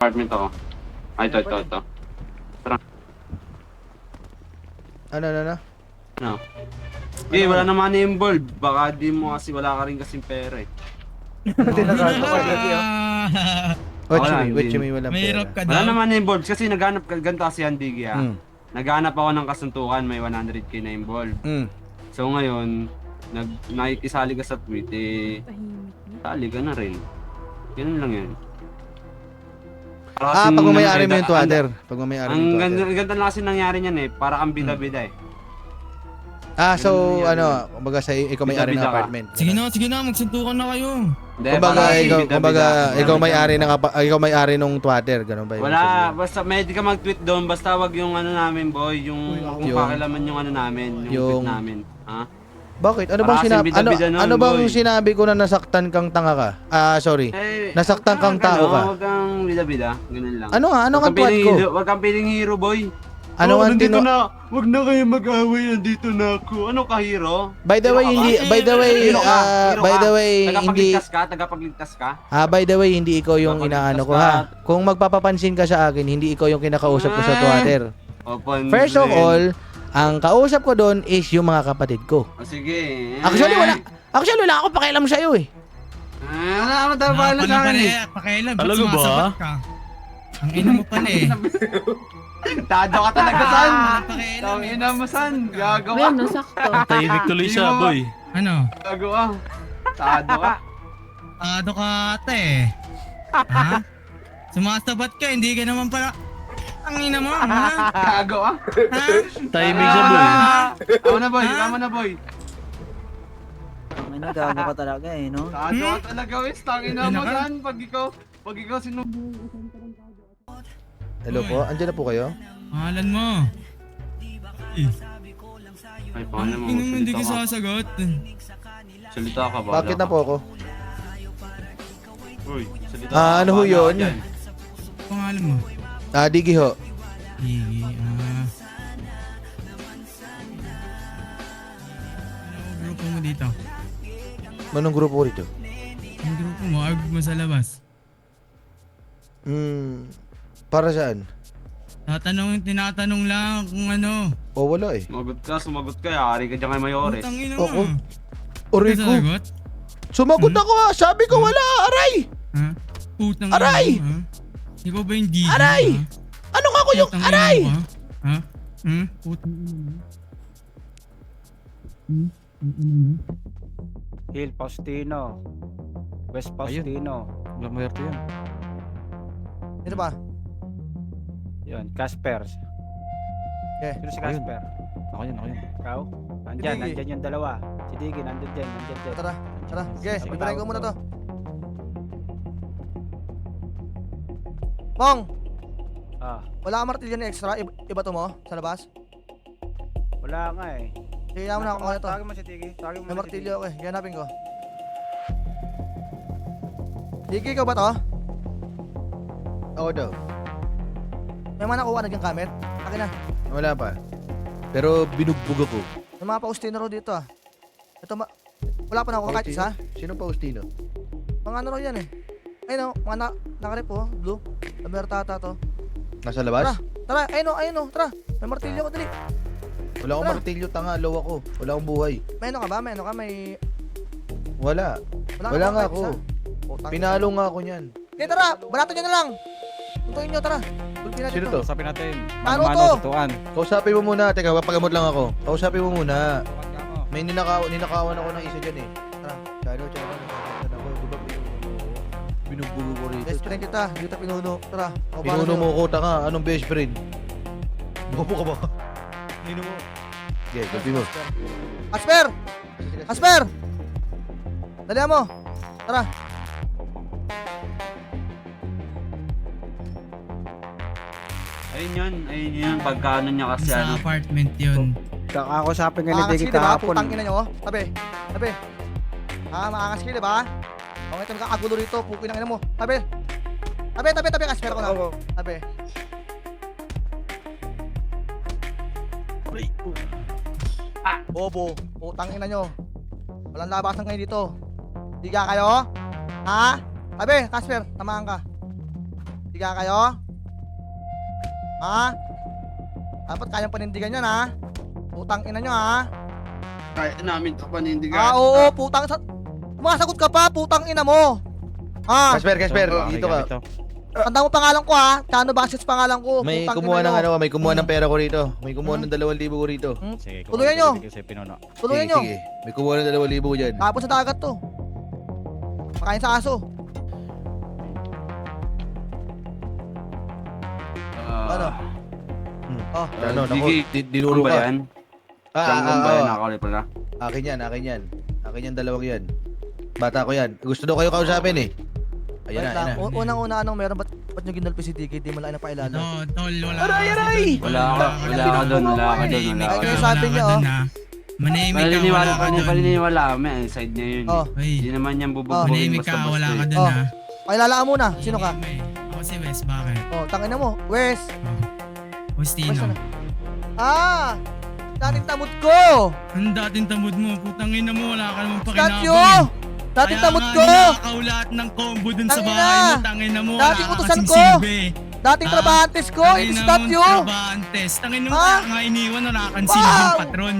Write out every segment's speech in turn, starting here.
Apartment ako. Ay, ito. Tara. Ano? Ano? Okay, wala na money involved. Baka di mo kasi wala ka rin kasing pera eh. Tinatago ka lagi What Wala, you mean walang Mahirap pera? ka Wala daw. na money involved kasi naghanap ka ganito kasi yan, Diggy ah. Mm. Naghanap ako ng kasuntukan, may 100k na involved. So ngayon, nakikisali ka sa tweet eh, sali ka na rin. Ganun lang yan. Pag may-ari mo yung Twatter. Pag may-ari mo Ang yung ganda, Twatter. ganda na kasi nangyari niyan eh, para kang bida-bida eh. So Ganun yan. kumbaga sa ikaw may-ari ng Bida-bida ka. apartment. Sige na, magsuntukan na kayo. Hindi, Kumbaga para ikaw, bida-bida. ikaw may-ari ng Twatter, ganun ba yun? Wala, basta may di ka mag-tweet doon, basta wag yung ano namin boy, yung kung Yung- pakilaman yung ano namin, yung yung- tweet namin. Ha? Bakit? Ano Para bang kasing sinabi? bida-bida nun, Ano bang boy. sinabi ko na nasaktan kang tanga ka? Sorry. Eh, Nasaktan kang tao ka. Wag kang bida-bida, ganun lang. Ano nga? Ano Wag nga kang twat piling ko? hero- Wag kang piling hero boy. Ano nga nandito tino... na, wag na kayo mag-away, nandito na ako. Ano ka hero? By the way, Hero ka hindi... ba? By the way, Hero ka, hero by ka. the way, hindi... Tagapagligtas ka? By the way, hindi ikaw yung Tagapagligtas inaano ko ka. ha. Kung magpapapansin ka sa akin, hindi ikaw yung kinakausap ko sa Twitter. Open. First of all, ang kausap ko doon is yung mga kapatid ko. Sige. Actually, wala akong pakialam sa'yo eh. Wala ka matapala sa akin eh. Pakialam, ba't Talaga ba? sumasagot ka? Ang ina mo pala eh. Tado ka talaga, San. Pakialam Tang eh. ina mo, San. Gagawa. Well, nasakto. Tahimik tuloy siya, boy. Ano? Gagawa. Tado ka. Tado ka ata eh. Ha? Sumasabat ka, hindi ka naman pala... Ang ina mo, ha? Gagawa. Ha? Tahimik siya, boy. Tama na, boy. Tama na, boy. May nagago ka talaga eh, no? Tado ka talaga, Wes. Tangina mo, San. Pag ikaw Hello po, andyan na po kayo? Pangalan mo. Ay, paano mo? Ina mo, hindi ka Salita ka. sasagot. Salita ka ba? Bakit na po ako? Uy, salita Ano ho Bahala ka yun? dyan. Pangalan mo. Digi ho. Sige, Ano grupo mo dito? Manong grupo ko rito? Ang grupo mo, agad mo sa labas. Para saan? Tinatanong lang kung ano. Wala eh. Sumagot ka. Yari ka dyan kay Mayores. Putang ina Ako? mo. Aray Ka ko. sasagot? Sumagot ako ha. Sabi ko wala. Aray! Ha? Putang Aray! ina mo, ha? Ikaw ba yung DJ? Aray! ha? Ano nga ko yung Putang ina aray? mo, ha? Ha? Putang ina mo. Hill Faustino. West Faustino. Lamerte yan. Ano ba? Yun, Casper. Okay. Sino si Ayun. Casper? Ako yan. Ikaw? Nandyan, Diggy. nandyan yung dalawa. Si Diggy, nandyan dyan. Tara. Sige, Sige, ibaray ko tawag muna mo. to. Mong, Ah, wala kang martilyo na extra? Iba to mo? Sa labas? wala nga eh. Sige, yaman na ako kaya to. Tawagin mo si Diggy. Tawagin mo May si martilyo ako eh. Ganapin ko. Digi, ikaw ba to? Ako daw. May mga nakuha na dyan kamit? Akin na. Wala pa. Pero binugbog ako. May mga paustino ro dito ah. Ito wala pa nakuha kahit isa? Sino paustino? Mga ano ro yan eh. Ayun o, mga nakarip oh, blue. Labertata to. Nasa labas? Tara, ayun o, tara. May martilyo ko, dali. Wala akong Tara. martilyo, tanga, low ako. Wala akong buhay. May ano ka ba? May ano ka? May... Wala. Wala, Wala ka nga kahit ako. isa? Putang ina. Pinalo nga ako niyan. Okay, tara. Banato nyo na lang. Tutuin nyo, tara. Tulpin natin Sino to? Usapin natin. Ano Mano-mano, to? tutuan. Kausapin mo muna. Teka, papagamot lang ako. Kausapin mo muna. Tutuan ka mo. May ninakawan ako ng isa dyan eh. Tara. Chano, nasasaktan ako. Di ba binubugo ko rito? Best friend kita. Dito pinuno. Tara. Ako para Pinuno sa'yo. mo ko, tanga. Anong best friend? Bobo ka ba? Nino mo. Okay, sabi mo. Asper! Asper! Dalihan mo. Tara. Ayun yun. Pagkaano niya kasi Sa ano. apartment yun. Kakakusapin ka ni Maangas Diggy kayo, diba? kahapon. Putang ina nyo, oh. Tabi. Tabi. Maangas kayo, diba? Okay, ito nagkakagulo rito. Pukin ang ina mo. Tabi. Tabi. Asper ko na. Tabi. Bobo. Putang ina nyo. Walang labasan kayo dito. Diga kayo? Ha? Tabi, Casper. Tamaan ka. Panindigan kayo? Ha? Dapat kayang panindigan yan ha? Putang ina nyo ha? Kaya namin ito panindigan. Oo, putang sa... Sumasagot ka pa, putang ina mo! Ha? Casper, dito ka. Tanda mo pangalan ko ha? Chano Basis pangalan ko. May putang kumuha ina ng nyo. may kumuha ng pera ko rito. May kumuha ng 2,000 ko rito. Sige, Tuluyan nyo. Kasi pinuno. Tuluyan nyo. Sige. May kumuha ng 2,000 ko dyan. Tapos sa dagat to. Pakain sa aso. Ano? Oh. Ano, naku, Sige, dinuro ba ka. yan? Siyang ba yan? Nakakali pala. Akin yan. Akin yan, 2 yan. Bata ko yan. Gusto daw kayo kausapin eh. Ayan na, ayan na. Unang-una anong meron? Ba't nyo ginulpi si Tiki? Di mo lang napailalam. No, tol, wala. Wala ka doon. Ay, kayo sabi niya, oh. Manahimik ka, wala ka doon. Paniniwala kami. Side niya yun. Oh. Ay, Hindi naman yan bubugin manahimik ka, wala ka doon Oh. ha. Pakilala ka muna. Sino ka? Ako si Wes, bakit? Oh, tangina mo. Wes. Agustino. Ah! Dating tamod ko! Ang dating tamod mo, putang ina mo, wala ka naman Statue! pakinabang. Dating tamod ko! Kaya nga lahat ng combo dun sa Tangina! bahay mo, tangina mo, Dating wala ka utusan kasing ko! silbi. Dating Ah, trabahantes ko! Ito si Statue! Trabahantes. Tangina mo, Ah? kaya nga iniwan, wala kang silbing Wow! patron.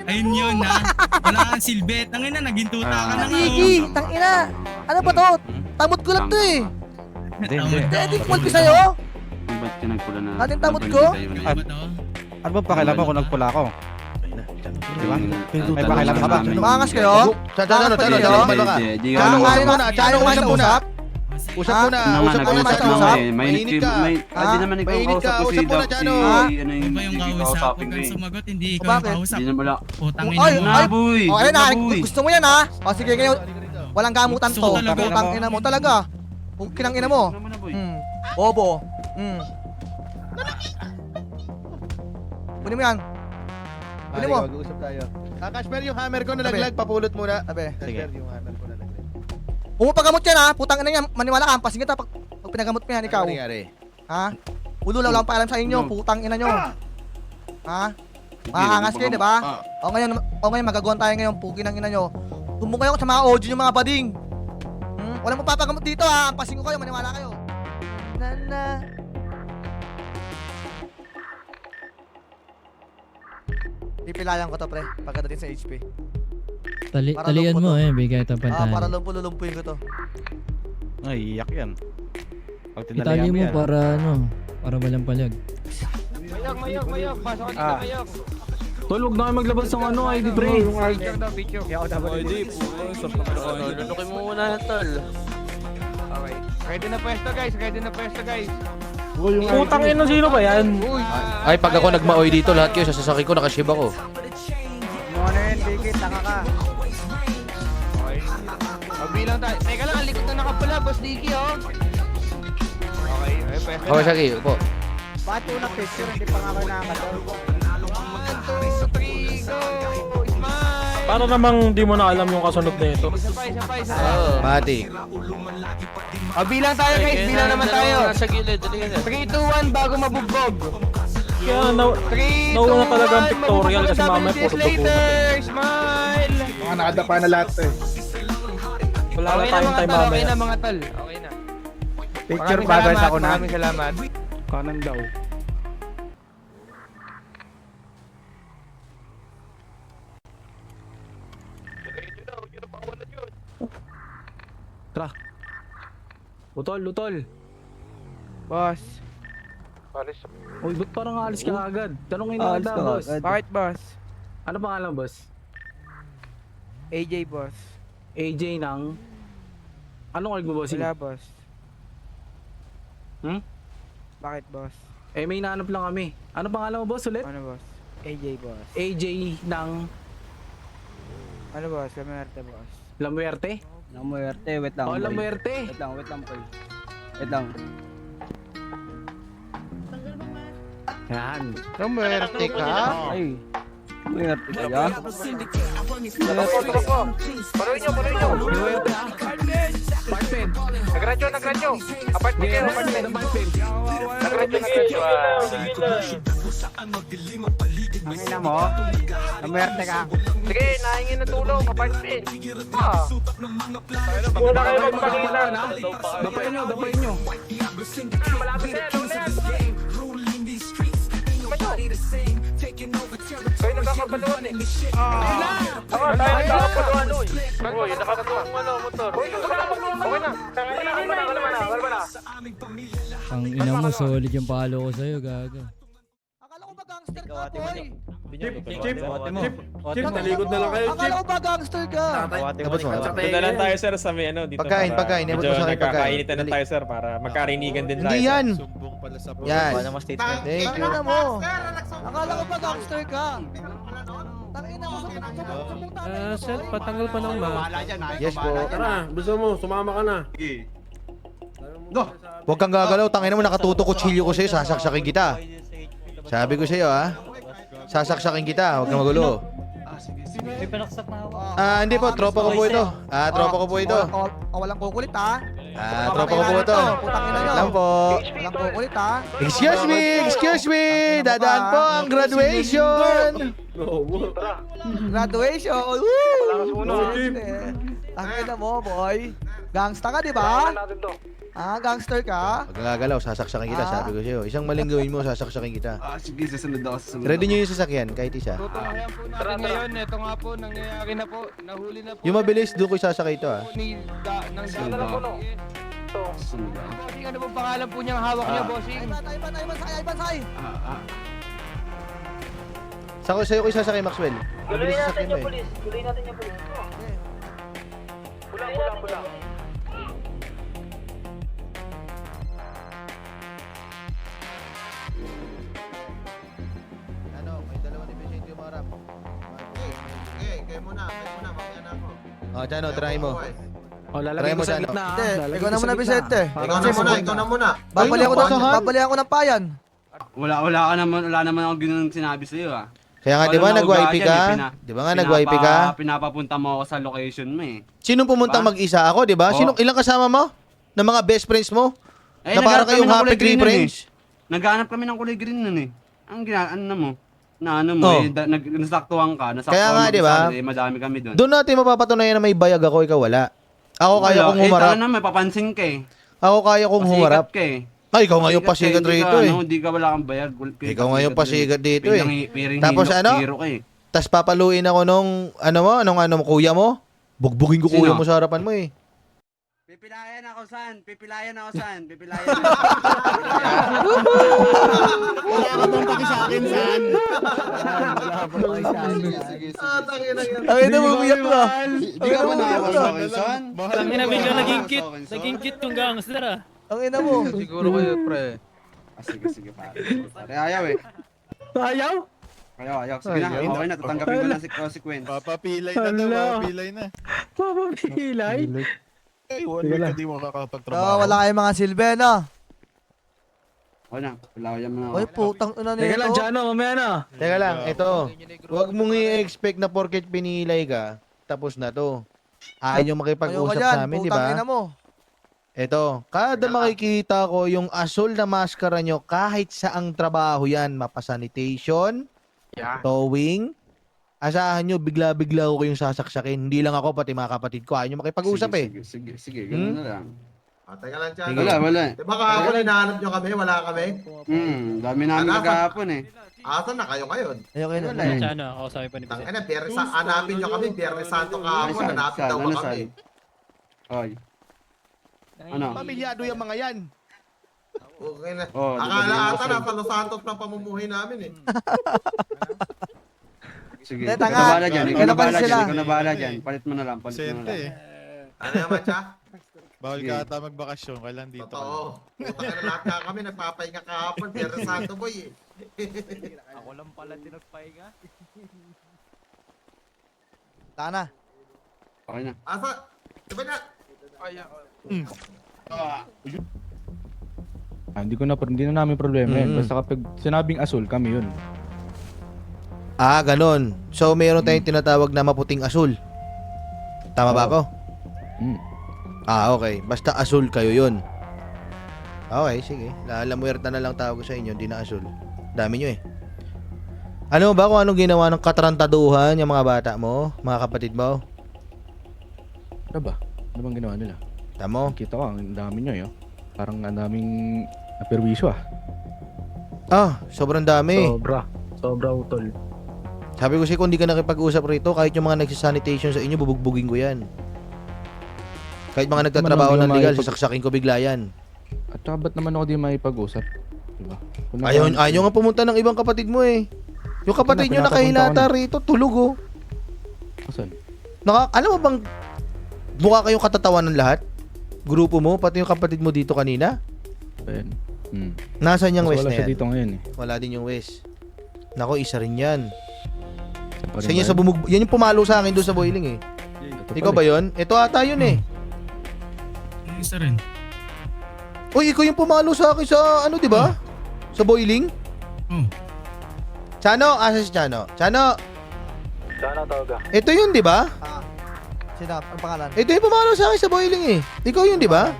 Ayun yun ha. Wala kang silbi. Tangina, naging tuta ka na nga. Tiki! Tangina! Ano ba to? Tamod ko lang to eh! Hindi. Dating kumulpi sa'yo! Ba't ka nagpula na? Dating tamod ko? Ano ba to? Ano ba pakialaman kung nagpula ako? Diba? May pakialam ka ba? Maangas kayo? Chano, kumalma ka. Chano, Chano, ayaw muna, Chano, ayaw usap muna. usap? Usap Ah? muna, Naman, usap muna, nag-usap Chano. na nga eh. Mainit ka. Hindi naman ikaw Mainit ka, kausap ko si usap muna, Doc. Chano. Ano Iba yung yung hindi kausap. kausapin Huwag ko kang eh. sumagot, hindi ikaw Bakit? yung kausap. Hindi naman wala. Putang Ay, ina mo. ay, Naboy! Okay na, Naboy! gusto mo yan ha? O sige ngayon, walang gamutan Gusto to. ko talaga. Putang ina mo talaga. Kinang ina mo. Ano mo na, boy? Bobo. Kunin mo yan. Kunin mo. Mag-uusap tayo. Casper, yung hammer ko nalaglag, papulot muna. Sabi. Casper, yung hammer ko nalaglag. Pumupagamot yan ha. Putang ina yan. Maniwala ka. Pasing kita pag pinagamot mo yan ikaw. Ano nangyari? Ha? Ulo lang lang paalam sa inyo. No. Putang ina nyo. Ha? Makakangas kayo, di ba? O ngayon magagawan tayo ngayon. Pugi ng ina nyo. Tumbong kayo sa mga audio nyo mga bading. Walang mapapagamot dito ha. Pasing ko kayo. Maniwala kayo. Na. Pipilayan ko to pre. Pagkadating sa HP. Para Talian lumpo mo to. bigay ito pantay. Para lulumpuin ko to. Ay, iyak yan. Pag Itali tinalihan mo yan. para walang palag. Mayok. Pasok ka dito, Mayok. Tol, huwag na kayo maglabas ng ano, ID pre. Picture daw, picture. Hindi ako dapat. Lunukin mo muna, tol. Okay. Ready na pwesto, guys. Putang ina, sino ba yan? Ay, pag ako nagmaoy dito, lahat kayo sasasakay ko, nakashib ako. Ano yun, Tiki, taka ka. Okay. Bilang tayo. Teka lang, ang likod na nakapula, Boss Tiki, oh. Okay, pwesto Okay, na. sige, upo. Bakit unang picture, hindi pa nga ako nakakatawa? 1, 2, 3, go! Smile! Para namang di mo na alam yung kasunod na ito. Isa pa. Pati. Bilang tayo, guys. Bilang naman tayo. Sa gilid, dali ka 3, 2, 1, bago mabugbog. Kaya, 3, 2, 1, nauna talaga ang pictorial kasi mamaya mabugbog puro WTS dugo. later! Smile! Mga nakadapa na lahat eh. Wala na Okay na tayong mga time tol, okay mamaya. na mga tol. Okay na. Picture Maraming bagay salamat, sa ako na. Maraming salamat. Kanan daw. Tara. Lutol. Boss. Uy, ba't parang alis ka agad? Tanongin na kita, boss. Bakit, boss? Ano pangalan, boss? AJ, boss. AJ ng... Anong org mo, boss? Wala, boss. Hmm? Bakit, boss? Eh, may hinahanap lang kami. Ano pangalan mo, boss, ulit? Ano, boss? AJ, boss. AJ ng Ano, boss? Lamerte, boss. La Muerte? La Muerte, wait lang. Oh, La boy. Muerte. Wait lang, boy. Wait lang. Yan. Lamerte ka? Ay. Muerte ka ya? Muerte, ah. Partner. Nagradyo. Apartment kayo, apartment. Nagradyo. Ang ina mo? Lamerte ka? Sige, nahingin ng tulong, kapatid. Wala kayo magpakita. Dapain nyo. Malapit na yan, ulit. Kayo nagkakabaluan eh. Tayo nagkakabaluan, uy. Uy, nakakatuwang motor. Uy, okay na. Kalma na. Ang ina mo, solid yung palo ko sa'yo, gaga. Akala ko ba gangster ka, boy? Chip, nalikod na lang kayo, Akala ko ba gangster ka? Tapos mo. Punta lang tayo sir sa may ano dito. Pagkain. Medyo Ebot mo sa akin pagkain. nagkakainitan na tayo sir para magkarinigan din tayo. Hindi yan. Yan. Wala mo statement. Thank you. Tangina mo. Akala ko ba gangster ka? Tangina mo sa pumunta. Sir, patanggal pa ng Yes po. Tara, gusto mo, sumama ka na. Huwag kang gagalaw. Tangina mo, nakatuto kutsilyo ko sa'yo. Sasaksakin kita. Sabi ko sa'yo, ha? Sasaksakin kita. Huwag kang magulo. Hindi po. Tropa ko po ito. Tropa ko po ito. Walang kukulit ha. Tropa ko po ito. Wait lang po. Walang kukulit ha. Excuse me. Dadaan po ang graduation. Graduation. Woo! Tangina mo, boy. Gangsta ka, di ba? Gangster ka? Huwag kang gagalaw. Sasaksakin kita. Sabi ko sa'yo. Isang maling gawin mo, sasaksakin kita. Sige, susunod ako. Ready nyo yung sasakyan, kahit isa. Tutulayan po natin ngayon. Ito nga po, nangyayari na po. Nahuli na po. Yung mabilis, doon ko isasakay ito, ha? Susunod ako. Susunod ako. Bossing, ano bang pangalan po niyang hawak niya, bossing? Iban, sakay. Sa'yo ko isasakay, Maxwell. Mabilis sasakyan mo, eh. Tuloy natin yung pulis. Pula. Ano, may dalawang ebisente yung mga rap. Kayo muna, mamaya na ako. Chano, try mo. Oh, Try lalagay mo ko sa sa ano? gitna. Hindi, Lalagay ikaw ko na sa muna, gitna. Vicente. Ikaw na muna. Babalihan ko ng Wala naman ako ganun sinabi sa'yo ah. Kaya nga, di ba, Wala na nag-YP ugali, ka? Di ba nga, nag-YP ka? Pinapapunta mo ako sa location mo eh. Sinong pumuntang Diba? mag-isa ako, di ba? Oo. Ilang kasama mo? Na mga best friends mo? Eh, Na para naghanap kami kayong ng happy kulay three green nun friends? Naghanap kami ng kulay green nun eh. Ano mo? Oh. Nasaktuhan ka. Kaya nga, di ba? Madami kami doon. Doon natin mapapatunayan na may bayag ako, ikaw wala. Ako kaya kong humarap. Eh, may papansin ka eh. Ako kaya kong humarap. Pasikat ka eh. Ay, ikaw ngayon pasikat rito eh. Hindi ka wala kang bayag. Ikaw ngayon pasikat dito eh. Tapos Tapos ano? Tas papaluin ako nung, anong kuya mo? Bugbugin ko kuya Sino? mo sa harapan mo eh. Pipilayan ako san. Wala ka bang paki sa akin, San? Ay, na bumiyak na. Hindi ka ba nakawa sa akin, son? Tangina, bigla naging cute yung gangster ah. Ang ina mo. Siguro kayo, pre. Sige, pare. Ayaw eh. Ayaw? Ayaw. Sige na, okay na. Tatanggapin ko na si consequence. Papapilay na daw, papapilay na. Papapilay? Ay, one week na di mo Wala kayong mga silbe, no? Okay na, pulayan mo na ako. Oy, putang ina Teka lang, nito. Jano, mamaya na. Teka lang, ito. Huwag mong i-expect na porket pinilay ka, tapos na to. Ayaw Ayaw makipag-usap ka dyan, sa amin, di putang ina ba? mo. Ito, kada makikita ko yung asul na maskara nyo, kahit saang trabaho yan, mapasanitation, towing, asahan nyo, bigla-bigla ko kayong sasaksakin. Hindi lang ako, pati mga kapatid ko. Ayaw nyo makipag-usap eh. Sige, ganun na lang. Teka lang, Chano. Wala. Diba kahapon hinahanap nyo kami, wala kami? Dami namin nagahapon eh. Asan na kayo ngayon? Ayaw kayo Wala eh. Sana, ako sabi pa ni Tangina, hanapin nyo kami, Biyernes Santo kahapon, hanapin daw ba kami? Oy. Ano? Pamilyado yung mga yan. Okay na. Oh, Akala ata nasa Los Santos na pamumuhay namin eh. Sige. Hindi, Ikaw tanga. na bahala dyan. Kailan pa sila? Ikaw na bahala dyan. Palit mo na lang. Ano naman siya? Bawal Sige. ka ata magbakasyon, kailan dito ka. Totoo. Puta ka na lahat nga kami, nagpapahinga kahapon, Biyernes Santo boy eh. Ako lang pala tinagpahinga. Tana. Okay na. Asa? Diba na? Hindi na namin problema yan. Basta kapag sinabing asul, kami yun. Ganon. So, meron tayong tinatawag na maputing asul. Tama ba ako? Okay. Basta asul kayo yun. Okay, sige. Lalamuerta na lang tawag ko sa inyo, hindi na asul. Dami nyo eh. Ano ba kung anong ginawa ng katrantaduhan yung mga bata mo, mga kapatid mo? Ano ba? Ano bang ginawa nila? Tamo? Kita ko, ang dami nyo yun. Parang ang daming naperwisyo ah. Ah, sobrang dami. Sobra utol. Sabi ko siya, kung di ka nakipag-usap rito, kahit yung mga nagsisanitation sa inyo, bubugbugin ko yan. Kahit mga nagtatrabaho ng legal, sasaksakin ko bigla yan. At saka ba't naman ako di makipag-usap? Diba? Kung Ayaw nga pumunta ng ibang kapatid mo eh. Yung kapatid nyo nakahilata rito, tulog oh. Asan? Alam mo bang mukha kayong katatawan ng lahat? Grupo mo, pati yung kapatid mo dito kanina? Ayan. Nasaan yung West Wala na siya yan? dito ngayon eh. Wala din yung West. Nako, isa rin yan. Isa pa rin Sa inyo ba sa yan? yan yung pumalo sa akin doon sa boiling eh. Ito Ikaw pala ba yun? Ito ata yun eh. Yung isa rin. Uy, ikaw yung pumalo sa akin sa ano, di ba? Sa boiling? Oh. Chano, asa si Chano? Chano, Sana tawaga. ito yun, di ba? Sino? Ang pangalan? Ito yung pumalo sa akin sa boiling eh. Ikaw yun, di ba?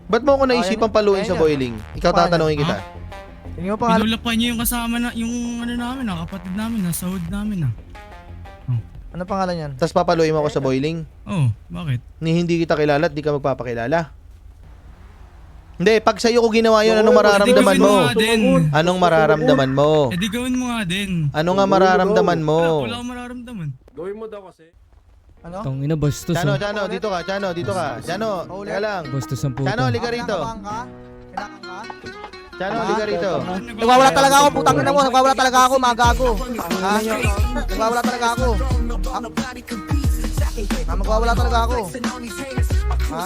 Ba't mo ako naisipang paluin sa boiling? Ikaw tatanungin kita. Tingin mo pangalan? Pinulapan niyo yung kasama na, yung ano namin kapatid namin sa hood namin Ano pangalan yan? Tapos papaluin mo ako sa boiling. Oh, bakit? Ni hindi kita kilala at di ka magpapakilala. Hindi, pag sa'yo ko ginawa yun, anong mararamdaman mo? Anong mararamdaman mo? Eh di gawin mo nga din. Ano nga mararamdaman mo? Wala akong mararamdaman. Gawin mo daw kasi. Ano? Tang ina, bastos Chano, ah. Chano, dito ka. Chano, dito ka. Chano, Ulit. teka lang. Bastos ang puta. Chano, liga rito. Kinakang ka? Kinakang ka? Chano, liga rito. Nagwawala talaga ako, putang ina mo. Nagwawala talaga ako, mga gago. Ha? Nagwawala talaga ako. Ha? Magwawala talaga ako. Ha?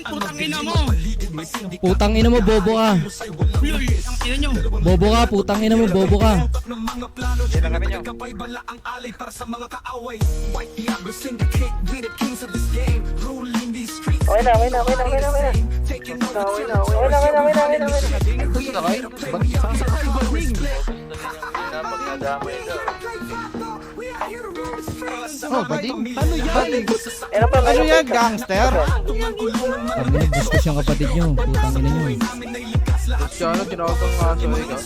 Putang ina mo! Putang ina mo, bobo ka. Uy, ang ina nyo! Bobo ka, putang ina mo, bobo ka. Oh, bading. Ano yan? Ano yan, gangster? Tang ina, bastos yung kapatid nyo. Putang ina nyo. Sana tinawag kang kaso ikaw.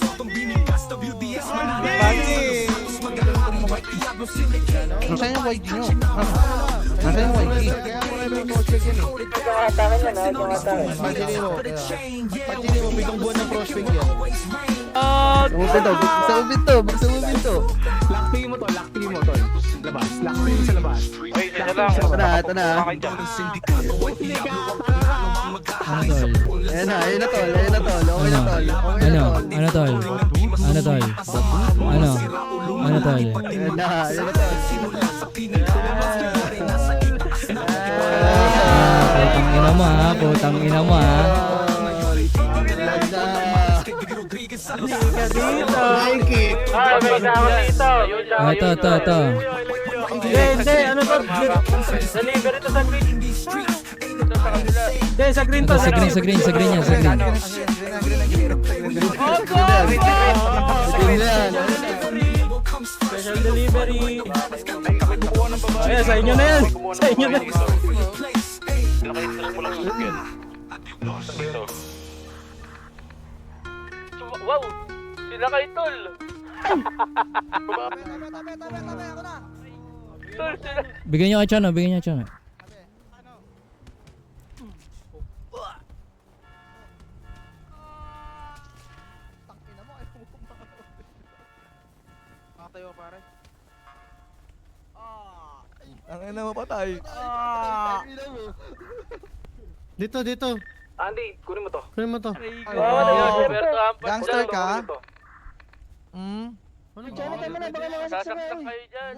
Nasaan yung YG nyo? Nasaan yung YG? Pansinin mo. Pansinin mo, bigong buwan ng prospect yan. Sa ubin to. Lockpick mo to. Labas. Lockpick sa labas. Ito na. Ano tol? Ayan na tol. Okay na tol. Ano tol? Ano tol? Ano tol? Ayan na tol. Putang ina mo ha, putang ina mo ha. Ito. Hindi. Ano to? Deliver ito sa green. Hindi, sa green to. Sa green yan, sa green. Special delivery. Ayan, sa inyo na yan. Wow! Sila kay Tol! Tol, sila! Bigyan nyo kay Chano, Nakatayo pare. Ang ina mo patay. Dito. Andy, kunin mo to. Gangster ka? Sasaksak kayo dyan.